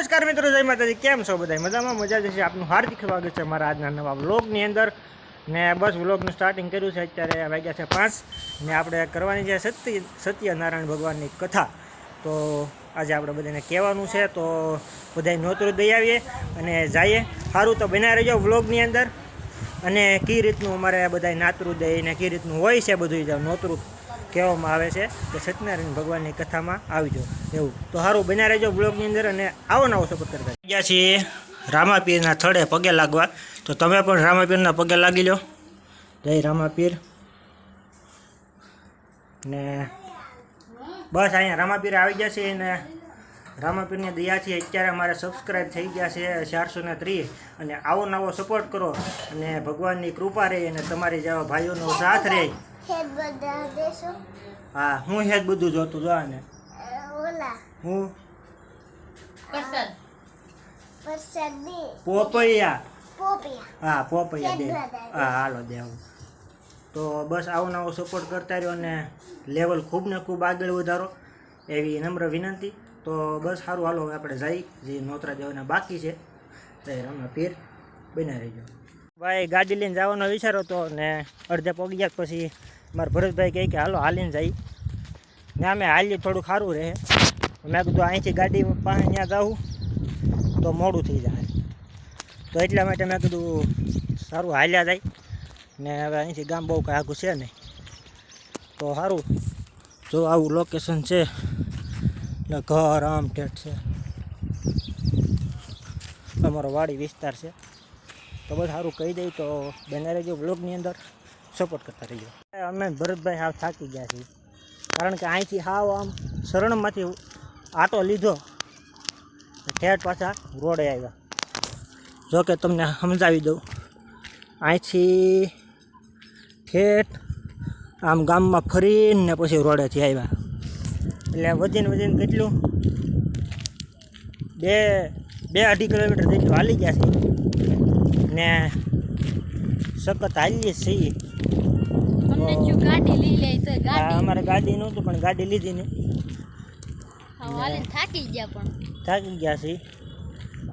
નમસ્કાર મિત્રો, જય માતાજી। કેમ છો બધા? મજામાં? મજા જશે। આપનું હાર્દિક સ્વાગત છે મારા આજના નવા વ્લોગની અંદર। ને બસ વ્લોગનું સ્ટાર્ટિંગ કર્યું છે। અત્યારે વાગ્યા છે 5 ને આપણે કરવાની છે સત્યનારાયણ ભગવાનની કથા। તો આજે આપણે બધાને કહેવાનું છે, તો બધાય નોતરું દઈ આવીએ અને જઈએ। સારું તો બના રહેજો વ્લોગની અંદર। અને કઈ રીતનું અમારે બધાય નાતરું દઈ ને કઈ રીતનું હોય છે બધું નોતરું કહેવામાં આવે છે કે સત્યનારાયણ ભગવાનની કથામાં આવજો એવું। તો સારું બન્યા રહેજો બ્લોગની અંદર અને આવો નવો સપોર્ટ કરતા ગયા છીએ રામાપીરના થડે પગે લાગવા। તો તમે પણ રામાપીરના પગે લાગી લો। જય રામાપીર। ને બસ અહીંયા રામાપીર આવી ગયા છે ને રામાપીરની દયાથી અત્યારે અમારે સબસ્ક્રાઈબ થઈ ગયા છે 430। અને આવો નવો સપોર્ટ કરો અને ભગવાનની કૃપા રહે અને તમારી જેવા ભાઈઓનો સાથ રહે। હા, હું હેજ બધું જોતું જો ને હું પોપૈયા હા પોપૈયા દે હા હાલો દે આવું। તો બસ આવો નવો સપોર્ટ કરતા રહ્યો અને લેવલ ખૂબ ને ખૂબ આગળ વધારો એવી નમ્ર વિનંતી। તો બસ સારું હાલો આપણે જઈ જે નોતરા દેવાના બાકી છે તો રામાપીર બના રહીજો। ભાઈ ગાડી લઈને જવાનો વિચારો તો ને અડધે પગી ગયા પછી મારા ભરતભાઈ કહે કે હાલો હાલીને જઈ ને અમે હાલીએ થોડું સારું રહે। મેં કીધું અહીંથી ગાડી પાસે ત્યાં જાઉં તો મોડું થઈ જાય, તો એટલા માટે મેં કીધું સારું હાલ્યા જાય ને હવે અહીંથી ગામ બહુ કાંઈ આઘું છે નહીં તો સારું। જો આવું લોકેશન છે ને ઘર આમ ઠેઠ છે, અમારો વાડી વિસ્તાર છે। તો બસ સારું કહી દઈ તો બને રહેજો બ્લોગની અંદર સપોર્ટ કરતા રહીજો। અમે ભરતભાઈ હાવ થાકી ગયા છીએ, કારણ કે અહીંથી હાવ આમ શરણમાંથી આટો લીધો ઠેઠ પાછા રોડે આવ્યા। જો કે તમને સમજાવી દઉં, અહીંથી ઠેઠ આમ ગામમાં ફરીને પછી રોડેથી આવ્યા એટલે વધીને કેટલું 2-2.5 કિલોમીટર જેટલું હાલી ગયા છે ને સખત હાલીએ છીએ। અમારે ગાડી નહોતું પણ ગાડી લીધી ને થાકી ગયા છીએ।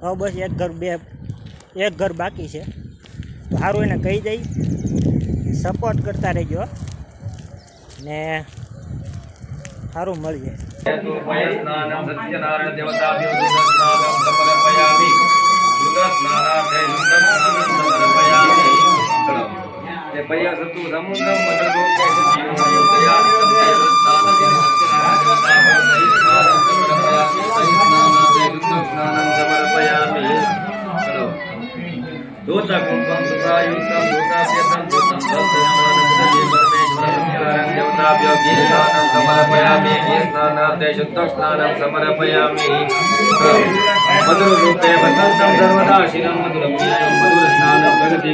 હવે બસ એક ઘર બાકી છે તો સારું એને કહી દઈ સપોર્ટ કરતા રહેજો ને સારું મળીએ। मधुरूपे वसंतं सर्वदा शिरं मधुरं मधुरस्नानं प्रगति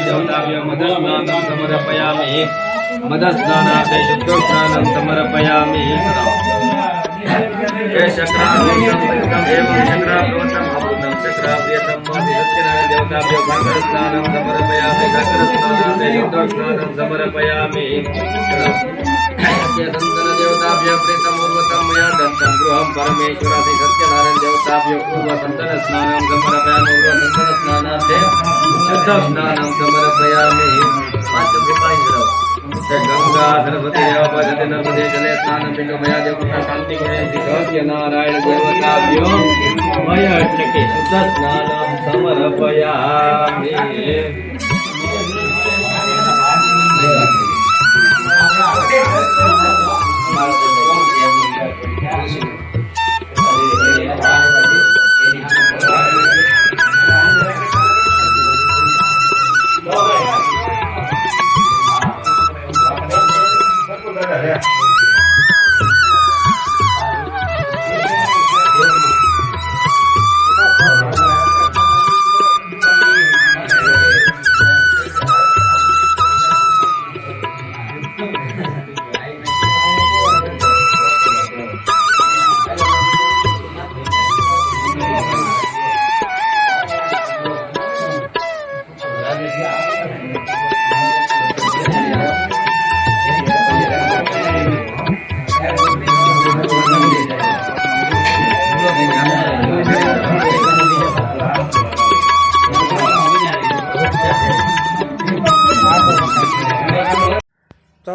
देवताभ्यो मधुस्नानं समर्पयामि। मधुस्नानार्थे शुद्धस्नानं समर्पयामि। एवं शक्राप्रोतं अमृतं शक्राप्रियतं सत्यनारायण देवताभ्यो सागरस्नानं समर्पयामि। सागरस्नानार्थे शुद्धस्नानं समर्पयामि। सत्यसंतन देवताभ्यो प्रीतं पूर्वतं मया दत्तं गृहं परमेश्वरादि सत्यनारायण देवताभ्यो पूर्वसंतन स्नानं समर्पयामि। पूर्वसंतन स्नानार्थे शुद्धस्नानं समर्पयामि। गंगा सरस्वती देवपद्धति नर्मदे जले स्नानं पिंडो मया देवता शांति गुणेति सत्यनारायण देवताभ्यो मया એટલે કે શુદ્ધ સ્નાनं સમર્પયામિ।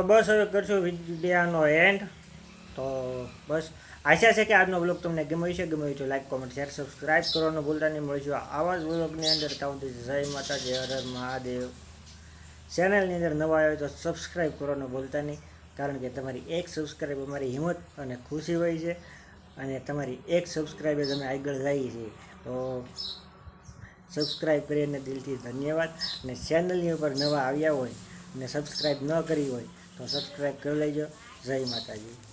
બસ હવે કરશું વિડીયાનો એન્ડ. તો બસ આશા છે કે આજનો બ્લોગ તમને ગમ્યો છે. ગમ્યો હોય તો લાઈક, કોમેન્ટ, શેર, સબસ્ક્રાઈબ કરવાનું ભૂલતા નહીં. મળીશું આવા જ બ્લોગની અંદર. ત્યાં સુધી જય માતાજી, હર હર મહાદેવ. ચેનલની અંદર નવા આવ્યો તો સબસ્ક્રાઈબ કરવાનું ભૂલતા નહીં, કારણ કે તમારી એક સબસ્ક્રાઈબ અમારી હિંમત અને ખુશી હોય છે, અને તમારી એક સબસ્ક્રાઈબે અમે આગળ જઈએ છીએ. તો સબસ્ક્રાઈબ કરીને દિલથી ધન્યવાદ. અને ચેનલની ઉપર નવા આવ્યા હોય અને સબસ્ક્રાઈબ ન કરી હોય તો સબસ્ક્રાઈબ કરી લેજો. જય માતાજી.